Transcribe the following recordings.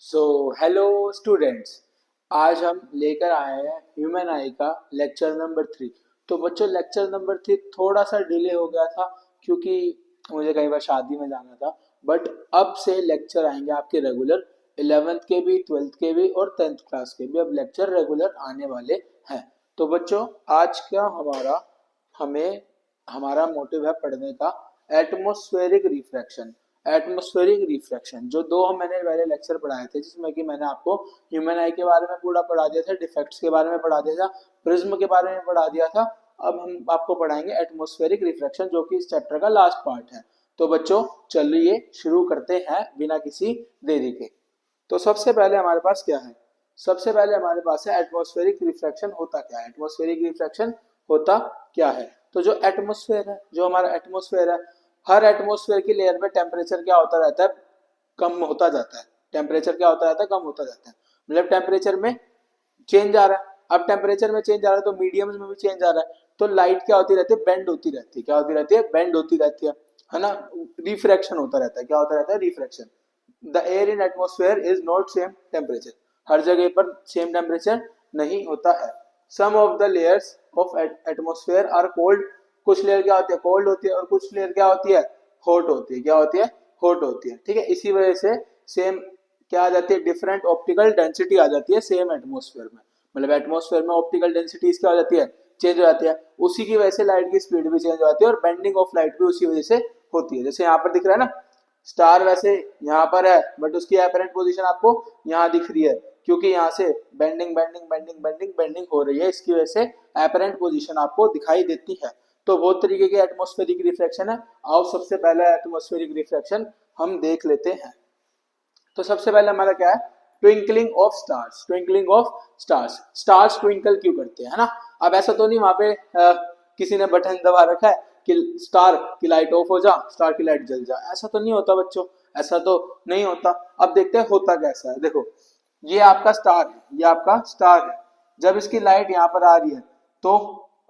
So hello students. आज हम लेकर आए हैं ह्यूमन आई का लेक्चर नंबर 3। तो बच्चों लेक्चर नंबर 3 थोड़ा सा डिले हो गया था क्योंकि मुझे कई बार शादी में जाना था। बट अब से लेक्चर आएंगे आपके रेगुलर 11th के भी, 12th के भी और 10th क्लास के भी। अब लेक्चर रेगुलर आने वाले हैं। तो बच्चों आज का हमें हमारा मोटिव है पढ़ने का एटमॉस्फेरिक रिफ्रैक्शन। एटमॉस्फेरिक रिफ्रैक्शन जो दो हम मैंने पहले लेक्चर पढ़ाए थे, जिसमें कि मैंने आपको ह्यूमन आई के बारे में पूरा पढ़ा दिया था, डिफेक्ट्स के बारे में पढ़ा दिया था, प्रिज्म के बारे में पढ़ा दिया था। अब हम आपको पढ़ाएंगे एटमॉस्फेरिक रिफ्रैक्शन जो कि इस चैप्टर का लास्ट पार्ट है। तो बच्चों चलिए शुरू करते हैं बिना किसी देरी के। तो सबसे पहले हमारे पास क्या है? सबसे पहले हमारे पास है एटमॉस्फेरिक रिफ्रैक्शन होता क्या है। एटमॉस्फेरिक रिफ्रैक्शन होता क्या है? तो जो एटमॉस्फेयर है, जो हमारा एटमॉस्फेयर है, हर एटमॉस्फेयर की लेयर में टेम्परेचर क्या होता रहता है? कम होता जाता है। टेम्परेचर क्या होता रहता है? कम होता जाता है। मतलब टेम्परेचर में चेंज आ रहा है। अब टेम्परेचर में चेंज आ रहा है तो मीडियम्स में भी चेंज आ रहा है। तो लाइट क्या होती रहती है? बेंड होती रहती है। क्या होती रहती है? बेंड होती रहती है ना। रिफ्रैक्शन होता रहता है। क्या होता रहता है? Refraction. The air in atmosphere is not same temperature. हर जगह पर सेम टेम्परेचर नहीं होता है। Some of the layers of atmosphere are cold. कुछ लेयर क्या होती है? कोल्ड होती है। और कुछ लेयर क्या होती है? हॉट होती है। क्या होती है? हॉट होती है। ठीक है। इसी वजह से सेम क्या आ जाती है? डिफरेंट ऑप्टिकल डेंसिटी आ जाती है सेम एटमोस्फेयर में। मतलब एटमोस्फेयर में ऑप्टिकल डेंसिटीज क्या हो जाती है? चेंज हो जाती है। उसी की वजह से लाइट की स्पीड भी चेंज हो जाती है और बेंडिंग ऑफ लाइट भी उसी वजह से होती है। जैसे यहाँ पर दिख रहा है ना, स्टार वैसे यहाँ पर है बट उसकी एपरेंट पोजीशन आपको यहाँ दिख रही है, क्योंकि यहाँ से bending bending bending bending bending हो रही है। इसकी वजह से एपरेंट पोजीशन आपको दिखाई देती है। तो बहुत तरीके के एटमॉस्फेरिक रिफ्रैक्शन है। आओ सबसे पहला एटमॉस्फेरिक रिफ्रैक्शन हम देख लेते हैं। तो सबसे पहले हमारा क्या है? Twinkling of stars. Twinkling of stars. Stars twinkle क्यों करते हैं, है ना। अब ऐसा तो नहीं वहां पे किसी ने बटन दबा रखा है कि स्टार की लाइट ऑफ हो जा, स्टार की लाइट जल जा। ऐसा तो नहीं होता बच्चों, ऐसा तो नहीं होता। अब देखते हैं होता कैसा है। देखो ये आपका स्टार है, ये आपका स्टार है। जब इसकी लाइट यहाँ पर आ रही है तो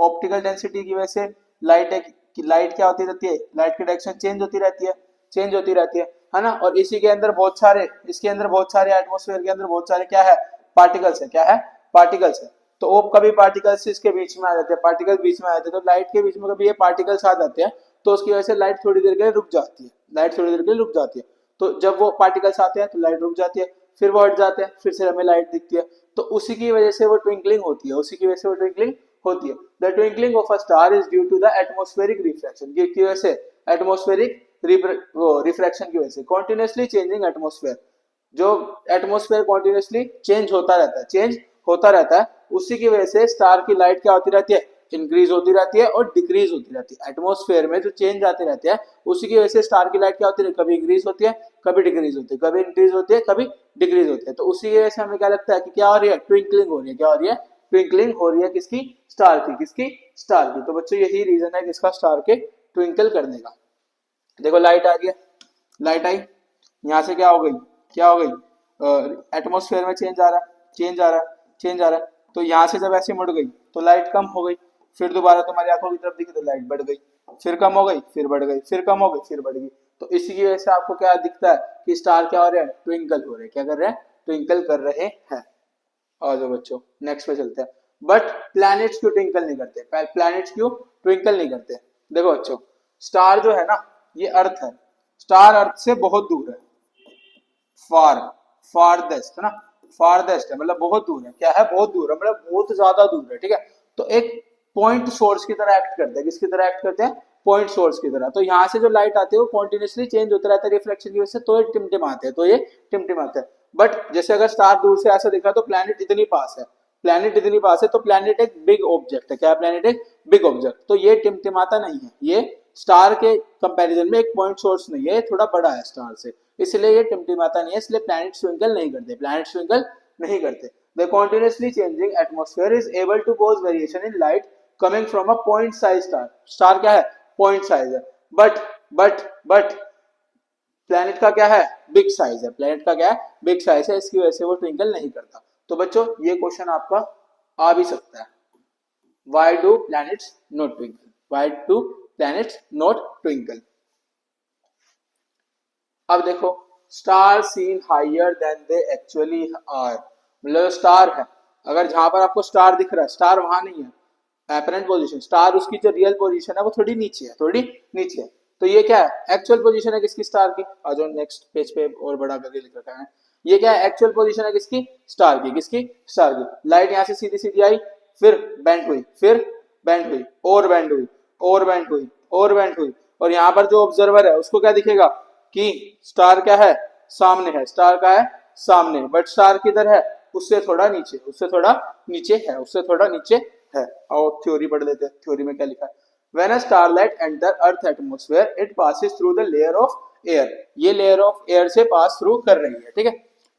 ऑप्टिकल डेंसिटी की वजह से लाइट क्या होती रहती है? लाइट की डायरेक्शन चेंज होती रहती है। चेंज होती रहती है ना। और इसी के अंदर बहुत सारे, इसके अंदर बहुत सारे एटमॉस्फेयर के अंदर बहुत सारे क्या है? पार्टिकल्स है। क्या है? पार्टिकल्स है। तो वो कभी पार्टिकल्स इसके बीच में आ जाते हैं, पार्टिकल बीच में आ जाते हैं। तो लाइट के बीच में कभी ये पार्टिकल्स आ जाते हैं तो उसकी वजह से लाइट थोड़ी देर के लिए रुक जाती है। लाइट थोड़ी देर के लिए रुक जाती है। तो जब वो पार्टिकल्स आते हैं तो लाइट रुक जाती है, फिर वो हट जाते हैं, फिर से हमें लाइट दिखती है। तो उसी की वजह से वो ट्विंकलिंग होती है। उसी की वजह से वो ट्विंकलिंग होती है। The twinkling of a star is due to the atmospheric refraction. की वजह से एटमॉस्फेरिक रिफ्रैक्शन की वजह से कॉन्टिन्यूसली चेंजिंग एटमॉस्फेयर, जो एटमॉस्फेयर कॉन्टिन्यूसली चेंज होता रहता है, चेंज होता रहता है। उसी की वजह से स्टार की लाइट क्या होती रहती है? इंक्रीज होती रहती है और डिक्रीज होती रहती है। एटमॉस्फेयर में जो चेंज आते रहते हैं उसी की वजह से स्टार की लाइट क्या होती है? कभी इंक्रीज होती है, कभी डिक्रीज होती है, कभी इंक्रीज होती है, कभी डिक्रीज होती है। तो उसी की वजह से हमें क्या लगता है कि क्या हो रही है? ट्विंकलिंग हो रही है। क्या हो रही है? ट्विंकलिंग हो रही है। किसकी? स्टार की। किसकी? स्टार की। तो बच्चों यही रीजन है किसका? स्टार के ट्विंकल करने का। देखो लाइट आ रही है, लाइट आई, यहाँ से क्या हो गई? क्या हो गई? एटमोस्फेयर में चेंज आ रहा है, चेंज आ रहा है, चेंज आ रहा है। तो यहाँ से जब ऐसे मुड़ गई तो लाइट कम हो गई। फिर दोबारा तुम्हारी आंखों की तरफ दिखी तो लाइट बढ़ गई, फिर कम हो गई, फिर बढ़ गई, फिर कम हो गई, फिर बढ़ गई। तो इसी की वजह से आपको क्या दिखता है कि स्टार क्या हो रहे हैं? ट्विंकल हो रहे हैं। क्या कर रहे हैं? ट्विंकल कर रहे हैं। और जो बच्चों नेक्स्ट पे चलते हैं। बट प्लैनेट्स क्यों ट्विंकल नहीं करते? प्लैनेट्स क्यों ट्विंकल नहीं करते? देखो बच्चों, स्टार जो है ना, ये अर्थ है। स्टार अर्थ से बहुत दूर है। फार, फारदेस्ट है ना, फारदेस्ट है मतलब बहुत दूर है। क्या है? बहुत दूर है, मतलब बहुत ज्यादा दूर है। ठीक है। तो एक पॉइंट सोर्स की तरह एक्ट करते हैं। किसकी तरह एक्ट करते हैं? पॉइंट सोर्स की तरह। तो यहाँ से जो लाइट आती है वो कॉन्टिन्यूसली चेंज होता रहता है रिफ्लेक्शन की वजह से। तो ये टिमटिमाते हैं, तो ये टिमटिमाते हैं। बट जैसे अगर स्टार दूर से ऐसा दिखा तो प्लैनेट इतनी पास है, प्लैनेट इतनी पास है, तो प्लैनेट एक बिग ऑब्जेक्ट है। क्या है? प्लैनेट एक बिग ऑब्जेक्ट। तो ये टिमटिमाता नहीं है। ये स्टार के कंपैरिजन में एक पॉइंट सोर्स नहीं है, ये थोड़ा बड़ा है स्टार से, इसलिए ये टिमटिमाता नहीं है। इसलिए प्लैनेट ट्विंकल नहीं करते, प्लैनेट ट्विंकल नहीं करते। The continuously changing atmosphere is able to cause variation in light coming from a point size star. Star क्या है? पॉइंट साइज है। बट बट बट प्लैनेट का क्या है? बिग साइज है। प्लैनेट का क्या है? बिग साइज है। इसकी वजह से वो ट्विंकल नहीं करता। तो बच्चों ये क्वेश्चन आपका आ भी सकता है। Why do planets not twinkle? Why do planets not twinkle? अब देखो star seen higher than they actually are, मतलब स्टार है, अगर जहां पर आपको स्टार दिख रहा है, स्टार वहां नहीं है एपरेंट पोजीशन, स्टार उसकी जो रियल पोजीशन है वो थोड़ी नीचे है, थोड़ी नीचे है। तो ये क्या है, एक्चुअल पोजीशन है किसकी, स्टार की। आ जाओ नेक्स्ट पेज पे, और बड़ा करके लिख रखा है। ये क्या है, एक्चुअल पोजीशन है किसकी, स्टार की। किसकी, स्टार की। लाइट यहाँ से सीधी सीधी आई, फिर बेंड हुई, फिर बेंड हुई, और बेंड हुई, और बेंड हुई, और बेंड हुई, और यहाँ पर जो ऑब्जर्वर है उसको क्या दिखेगा कि स्टार क्या है, सामने है, स्टार का है सामने, बट स्टार किधर है, उससे थोड़ा नीचे, उससे थोड़ा नीचे है, उससे थोड़ा नीचे है। और थ्योरी पढ़ लेते हैं, थ्योरी में क्या लिखा है। When a starlight enter Earth atmosphere, it passes through the layer of air. ये लेयर ऑफ एयर से पास थ्रू कर रही है, ठीक है।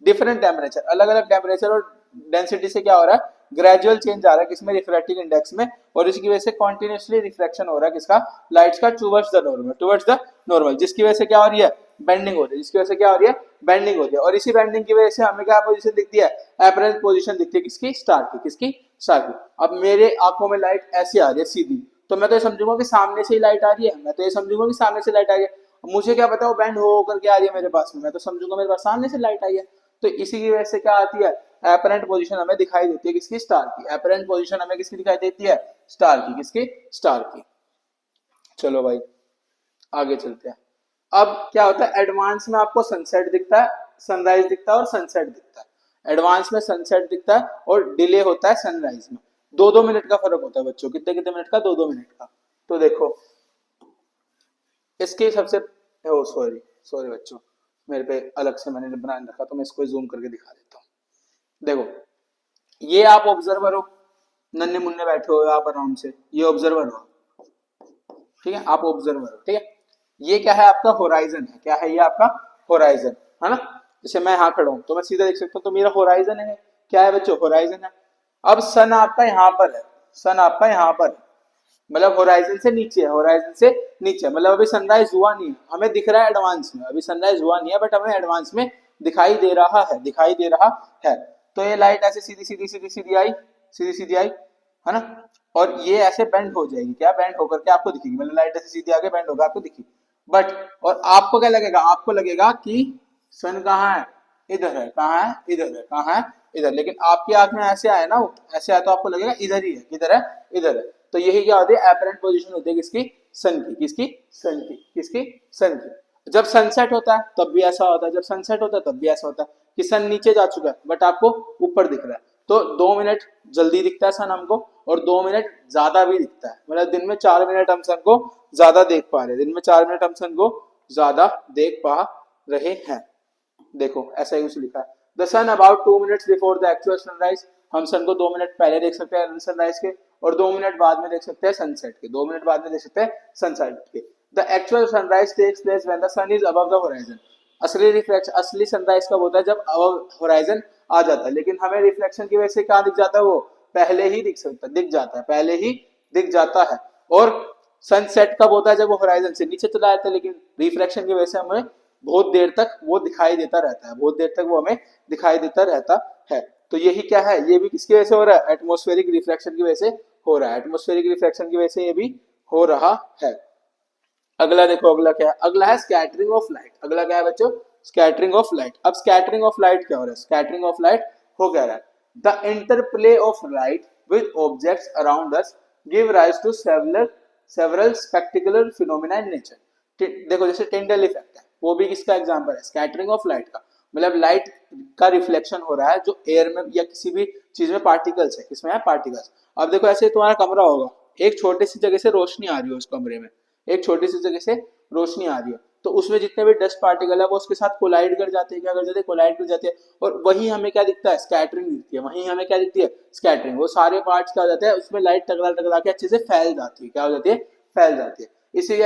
डिफरेंट टेम्परेचर, अलग अलग टेम्परेचर और डेंसिटी से क्या हो रहा है, ग्रेजुअल चेंज आ रहा है किसमें, रिफ्रैक्टिव इंडेक्स में, और इसकी वजह से कॉन्टिन्यूसली रिफ्लेक्शन हो रहा है किसका, लाइट्स का towards the normal, towards the normal, जिसकी वजह से क्या हो रही है, बेंडिंग हो रही है, जिसकी वजह से क्या हो रही है, बेंडिंग हो रही है। और इसी बेंडिंग की वजह से हमें क्या पोजीशन दिखती है, एपरेंट पोजीशन दिखती है किसकी, स्टार की। किसकी, स्टार की। अब मेरे आंखों में लाइट ऐसे आ रही है सीधी, तो मैं तो ये समझूंगा कि सामने से ही लाइट आ रही है, मैं तो ये समझूंगा कि सामने से लाइट आ रही है। मुझे क्या पता वो बैंड हो करके आ रही है मेरे पास में, मैं तो समझूंगा मेरे पास सामने से लाइट आई है। तो इसी की वजह से क्या आती है, एपरेंट पोजीशन हमें दिखाई देती है किसकी, स्टार की। एपरेंट पोजीशन हमें किसकी दिखाई देती है, स्टार की। किसकी, स्टार की। चलो भाई आगे चलते हैं। अब क्या होता है, एडवांस में आपको सनसेट दिखता है, सनराइज दिखता है और सनसेट दिखता है। एडवांस में सनसेट दिखता है और डिले होता है सनराइज में। 2-2 मिनट का फर्क होता है बच्चों, कितने कितने मिनट का, 2-2 मिनट का। तो देखो इसके सबसे, ओ सॉरी सॉरी बच्चों, मेरे पे अलग से मैंने बना रखा, तो मैं इसको जूम करके दिखा देता हूँ। देखो ये आप ऑब्जर्वर हो, नन्हे मुन्ने बैठे हो आप आराम से, ये ऑब्जर्वर हो, ठीक है, आप ऑब्जर्वर हो, ठीक है। ये क्या है, आपका होराइजन है। क्या है ये, आपका होराइजन है ना। जैसे मैं यहाँ खड़ा हूं तो मैं सीधा देख सकता हूँ, तो मेरा होराइजन है। क्या है बच्चों, होराइजन है। अब सन आपका यहाँ पर है, सन आपका यहाँ पर है, मतलब होराइजन से नीचे है, होराइजन से नीचे, मतलब अभी सनराइज हुआ नहीं है, हमें दिख रहा है एडवांस में, अभी सनराइज हुआ नहीं है बट हमें एडवांस में दिखाई दे रहा है, दिखाई दे रहा है। तो ये लाइट ऐसे सीधी सीधी सीधी सीधी आई, सीधी सीधी आई, है ना, और ये ऐसे बेंड हो जाएगी, क्या बेंड होकर के आपको दिखेगी, मतलब लाइट ऐसे सीधी आके बेंड होकर आपको दिखेगी। बट और आपको क्या लगेगा, आपको लगेगा कि सन कहाँ है, इधर है, कहाँ है, इधर है, कहाँ है, इधर। लेकिन आपकी आंख में ऐसे आए ना, वो ऐसे आए तो आपको लगेगा इधर ही है, किधर है, इधर है। तो यही क्या होती है, एपरेंट पोजीशन होती है किसकी, सन की। किसकी, सन की। किसकी, सन की। जब सनसेट होता है तब भी ऐसा होता है, जब सनसेट होता है तब भी ऐसा होता है कि सन नीचे जा चुका है बट आपको ऊपर दिख रहा है। तो 2 मिनट जल्दी दिखता है सन हमको, और 2 मिनट ज्यादा भी दिखता है, मतलब दिन में 4 मिनट हम सन को ज्यादा देख पा रहे हैं, दिन में 4 मिनट हम सन को ज्यादा देख पा रहे हैं। देखो ऐसा ही कुछ लिखा है, the sun about 2 minutes before the actual sunrise, हम सन को 2 मिनट पहले देख सकते हैं सनराइज के, और 2 मिनट बाद में देख सकते हैं सनसेट के, 2 मिनट बाद में देख सकते हैं सनसेट के। The actual sunrise takes place when the sun is above the horizon, असली रिफ्लेक्शन, असली सनराइज कब होता है, जब अबव होराइजन आ जाता है। लेकिन हमें रिफ्लेक्शन की वजह से क्या दिख जाता है, वो पहले ही दिख सकता, दिख जाता है, पहले ही दिख जाता है। और सनसेट कब होता है, जब वो होराइजन से नीचे चला जाता है, लेकिन रिफ्लेक्शन की वजह से हमें बहुत देर तक वो दिखाई देता रहता है, बहुत देर तक वो हमें दिखाई देता रहता है। तो यही क्या है, ये भी किसकी वजह से हो रहा है, एटमॉस्फेरिक रिफ्लेक्शन की वजह से हो रहा है, एटमॉस्फेरिक रिफ्लेक्शन की वजह से ये भी हो रहा है। अगला देखो, अगला क्या है, अगला है स्कैटरिंग ऑफ लाइट। अगला क्या है बच्चों, स्कैटरिंग ऑफ लाइट। अब स्कैटरिंग ऑफ लाइट क्या हो रहा है, स्कैटरिंग ऑफ लाइट हो क्या रहा है, the interplay of light with objects around us give rise to several spectacular phenomena in nature. देखो जैसे टिंडल इफेक्ट है, वो भी किसका एग्जांपल है, स्कैटरिंग ऑफ लाइट का। मतलब लाइट का रिफ्लेक्शन हो रहा है जो एयर में या किसी भी चीज में पार्टिकल्स है, किसमें है, पार्टिकल्स। अब देखो ऐसे तुम्हारा कमरा होगा, एक छोटी सी जगह से रोशनी आ रही है उस कमरे में, एक छोटी सी जगह से रोशनी आ रही है, तो उसमें जितने भी डस्ट पार्टिकल है वो उसके साथ कोलाइड कर जाते हैं, क्या कर जाते हैं, कोलाइड कर जाते हैं, और वही हमें क्या दिखता है, स्कैटरिंग दिखती है, वही हमें क्या दिखती है, स्कैटरिंग। वो सारे पार्ट्स क्या हो जाते हैं, उसमें लाइट टकरा टकरा के अच्छे से फैल जाती है, क्या हो जाती है, फैल जाती है। इसी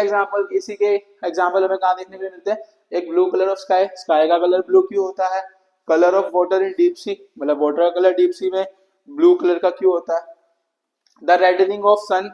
के एग्जाम्पल हमें कहाँ देखने को मिलते हैं, एक blue colour of sky, sky का कलर ब्लू क्यों होता है, colour of water in deep sea, मतलब वाटर का कलर डीप सी में ब्लू कलर का क्यों होता है, the reddening of sun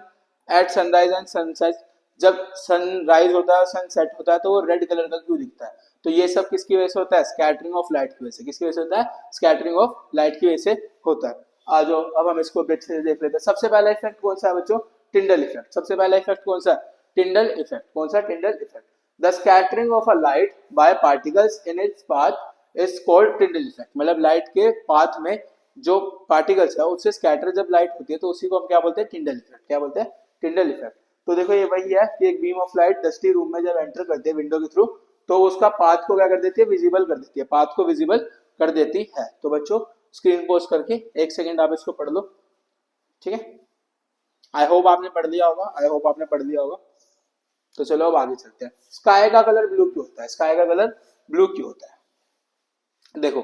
at sunrise and sunset, जब सनराइज होता है सनसेट होता है तो वो रेड कलर का क्यों दिखता है। तो ये सब किसकी वजह से होता है, स्कैटरिंग ऑफ लाइट की वजह से। किसकी वजह से होता है, स्कैटरिंग ऑफ लाइट की वजह से होता है। आ जाओ अब हम इसको अच्छे से देख लेते हैं। सबसे पहला इफेक्ट कौन सा है बच्चों, टिंडल इफेक्ट। सबसे पहला इफेक्ट कौन सा है, टिंडल इफेक्ट। कौन सा, Tyndall effect. The scattering of a light by particles in its path is called Tyndall effect. मतलब लाइट के पाथ में जो पार्टिकल्स है उससे स्कैटर जब लाइट होती है तो उसी को हम क्या बोलते हैं, टिंडल इफेक्ट। क्या बोलते हैं, टिंडल इफेक्ट। तो देखो ये वही है कि एक beam of light dusty room में जब एंटर करती है विंडो के थ्रू तो उसका पाथ को क्या कर देती है, विजिबल कर देती है, पाथ को विजिबल कर देती है। तो बच्चों स्क्रीन पोज करके एक सेकंड आप इसको पढ़ लो, ठीक है। आई होप आपने पढ़ लिया होगा, आई होप आपने पढ़ लिया होगा। तो चलो अब आगे चलते हैं। स्काई का कलर ब्लू क्यों होता है, स्काई का कलर ब्लू क्यों होता है। देखो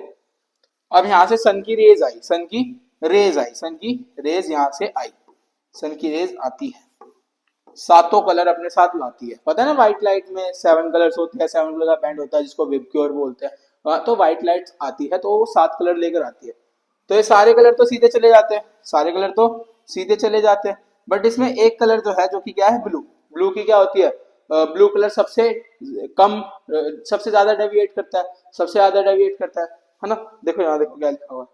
अब यहां से सन की रेज आई, सन की रेज आई, सन की रेज यहां से आई, सन की रेज आती है, सातों कलर अपने साथ लाती है। पता है ना व्हाइट लाइट में 7 कलर्स होते हैं, 7 कलर का बैंड होता है जिसको विबक्योर बोलते हैं। तो व्हाइट लाइट आती है तो वो 7 कलर लेकर आती है। तो ये सारे कलर तो सीधे चले जाते हैं, सारे कलर तो सीधे चले जाते हैं, बट इसमें एक कलर जो है जो कि क्या है, ब्लू। ब्लू की क्या होती है, ब्लू कलर सबसे कम, सबसे ज्यादा डेविएट करता है, सबसे ज्यादा डेविएट करता है ना। देखो यहाँ देखो क्या लिखा हुआ है,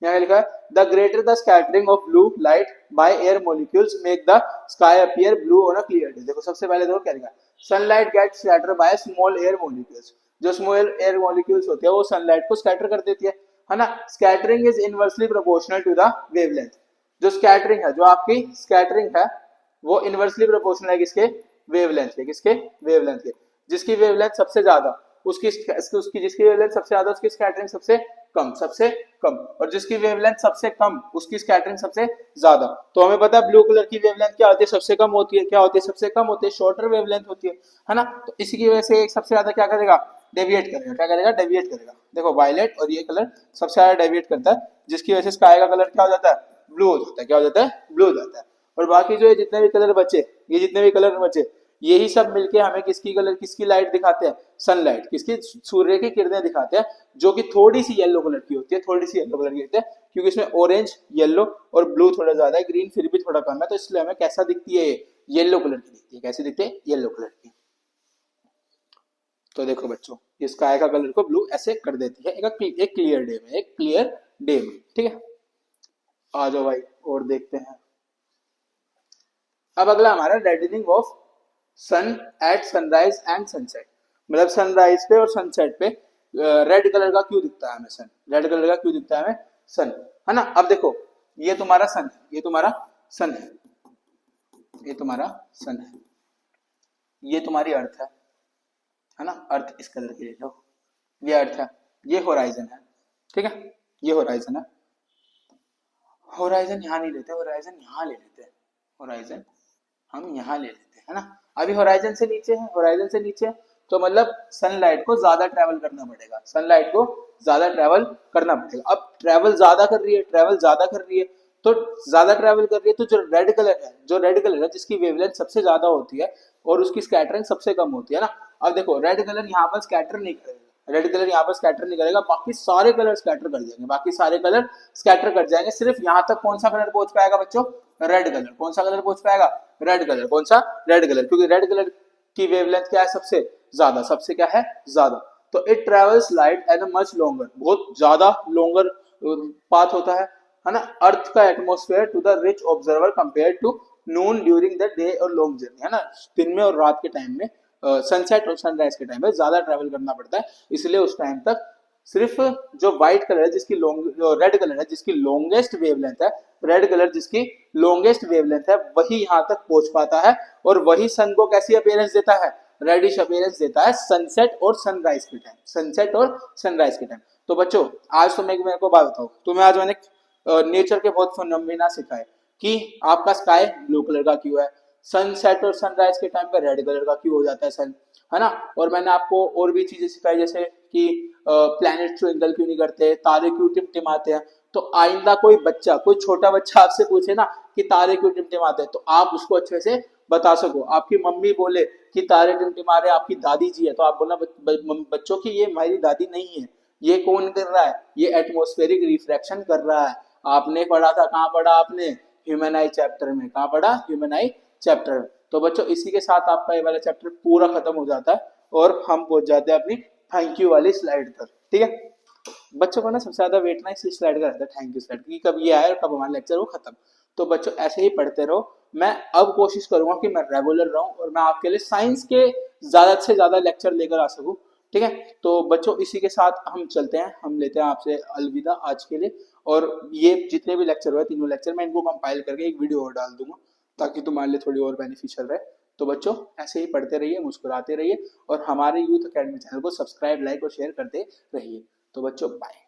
यहाँ लिखा है the greater the scattering of blue light by air molecules make the sky appear blue on a clear day. देखो सबसे पहले देखो क्या लिखा है, sunlight gets scatter by small air molecules. जो स्मॉल एयर मॉलिक्यूल्स होते हैं वो सनलाइट को स्कैटर कर देती है ना। Scattering is inversely proportional to the wavelength. जो स्कैटरिंग है, जो आपकी स्कैटरिंग है वो इनवर्सली प्रोपोर्शनल है किसके, वेवलेंथ के, किसके, वेवलेंथ के। जिसकी वेवलेंथ सबसे ज्यादा उसकी उसकी जिसकी वेवलेंथ सबसे ज्यादा उसकी स्कैटरिंग सबसे कम, सबसे कम, और जिसकी वेवलेंथ सबसे कम उसकी स्कैटरिंग सबसे ज्यादा। तो हमें पता है ब्लू कलर की वेवलेंथ क्या होती है, सबसे कम होती है। क्या होती है, सबसे कम होती है, शॉर्टर वेवलेंथ होती है ना। तो इसी की वजह से सबसे ज्यादा क्या करेगा, डेविएट करेगा। क्या करेगा, डेविएट करेगा। देखो वायलेट और ये कलर सबसे ज्यादा डेविएट करता है, जिसकी वजह से स्काई का कलर क्या हो जाता है, ब्लू हो जाता है। क्या हो जाता है, ब्लू हो जाता है। और बाकी जो ये जितने भी कलर बचे, ये जितने भी कलर बचे, यही सब मिलके हमें किसकी कलर, किसकी लाइट दिखाते हैं, सनलाइट, किसकी, सूर्य की किरणें दिखाते हैं, जो कि थोड़ी सी येलो कलर की होती है, थोड़ी सी येलो कलर की होती है, क्योंकि इसमें ऑरेंज, येलो और ब्लू थोड़ा ज्यादा है, ग्रीन फिर भी थोड़ा कम है। तो इसलिए हमें कैसा दिखती है, येलो कलर की दिखती है। कैसी दिखती है, येलो कलर की। तो देखो बच्चों ये स्काई का कलर को ब्लू ऐसे कर देती है एक क्लियर डे में, एक क्लियर डे में, ठीक है। आ जाओ भाई और देखते हैं। अब अगला हमारा reddening of sun at sunrise and sunset. मतलब सनराइज पे और सनसेट पे रेड कलर का क्यों दिखता है हमें सन, रेड कलर का क्यों दिखता है हमें सन, है ना। अब देखो ये तुम्हारा सन है, ये तुम्हारा सन है, ये तुम्हारा सन है, ये तुम्हारी अर्थ है ना। अर्थ इस कलर की ले लो, ये अर्थ है, ये होराइजन है, ठीक है, ये होराइजन है। होराइजन यहाँ नहीं लेते, होराइजन यहाँ ले लेते हैं, होराइजन हम यहाँ ले लेते हैं, है ना। अभी होराइजन से नीचे है, होराइजन से नीचे है, तो मतलब सनलाइट को ज्यादा ट्रेवल करना पड़ेगा, सनलाइट को ज्यादा ट्रेवल करना पड़ेगा। अब ट्रेवल ज्यादा कर रही है, ट्रेवल ज्यादा कर रही है, तो ज्यादा ट्रेवल कर रही है, तो जो रेड कलर है, जो रेड कलर है जिसकी वेवलेंथ सबसे ज्यादा होती है और उसकी स्कैटरिंग सबसे कम होती है ना। अब देखो रेड कलर यहाँ पर स्कैटर नहीं करेगा, रेड कलर यहाँ पर स्कैटर नहीं करेगा, बाकी सारे कलर स्कैटर कर जाएंगे, बाकी सारे कलर स्कैटर कर जाएंगे। सिर्फ यहाँ तक कौन सा कलर पहुंच पाएगा बच्चों, रेड कलर। कौन सा कलर पहुंच पाएगा, रेड कलर। कौन सा, रेड कलर, क्योंकि रेड कलर की वेवलेंथ क्या है, सबसे ज्यादा, सबसे क्या है, ज्यादा। तो it travels light at a much longer, बहुत ज्यादा लॉन्गर पाथ होता है ना, अर्थ का atmosphere to the reach observer compare to noon during the day और लॉन्ग जर्नी, है ना। दिन में और रात के टाइम में, सनसेट और सनराइज के टाइम में ज्यादा ट्रेवल करना पड़ता है, इसलिए उस टाइम तक सिर्फ जो व्हाइट कलर है जिसकी लॉन्ग, जो रेड कलर है जिसकी लॉन्गेस्ट वेवलेंथ है, रेड कलर जिसकी लॉन्गेस्ट वेवलेंथ है, वही यहाँ तक पहुंच पाता है और वही सन को कैसी अपीयरेंस देता है, रेडिश अपीयरेंस देता है सनसेट और सनराइज के टाइम, सनसेट और सनराइज के टाइम। तो बच्चों आज तो मेरे को बात बताओ, तुम्हें आज मैंने नेचर के बहुत फिनोमेना सिखाए कि आपका स्काई ब्लू कलर का क्यों है, सनसेट और सनराइज के टाइम पे रेड कलर का क्यों हो जाता है सन, है ना। और मैंने आपको और भी चीजें सिखाई, जैसे कि प्लैनेट ट्विंकल क्यों नहीं करते, तारे क्यों टिमटिमाते हैं। तो आइंदा कोई बच्चा, कोई छोटा बच्चा आपसे पूछे ना कि तारे क्यों टिमटिमाते हैं, तो आप उसको अच्छे से बता सको। आपकी मम्मी बोले कि तारे टिमटिमा रहे, आपकी दादी जी है, तो आप बोलना बच्चों की ये हमारी दादी नहीं है, ये कौन कर रहा है, ये एटमॉस्फेरिक रिफ्रैक्शन कर रहा है। आपने पढ़ा था, कहाँ पढ़ा आपने, ह्यूमन आई चैप्टर में। कहाँ पढ़ा, ह्यूमन आई चैप्टर में। तो बच्चों इसी के साथ आपका ये वाला चैप्टर पूरा खत्म हो जाता है और हम पहुंच जाते हैं अपनी थैंक यू वाली स्लाइड पर, ठीक है। बच्चों को ना सबसे ज्यादा वेट ना इसी स्लाइड का रहता है, थैंक यू स्लाइड की, कब ये आए और कब हमारा लेक्चर वो खत्म। तो बच्चों ऐसे ही पढ़ते रहो। मैं अब कोशिश करूंगा कि मैं रेगुलर रहूं और मैं आपके लिए साइंस के ज्यादा से ज्यादा लेक्चर लेकर आ सकूं। ठीक है, तो बच्चों इसी के साथ हम चलते हैं, हम लेते हैं आपसे अलविदा आज के लिए। और ये जितने भी लेक्चर हुए, तीनों लेक्चर, मैं इनको कंपाइल करके एक वीडियो और डाल दूंगा ताकि तुम्हारे लिए थोड़ी और बेनिफिशियल रहे। तो बच्चों ऐसे ही पढ़ते रहिए, मुस्कुराते रहिए और हमारे यूथ अकेडमी चैनल को सब्सक्राइब, लाइक और शेयर करते रहिए। तो बच्चों बाय।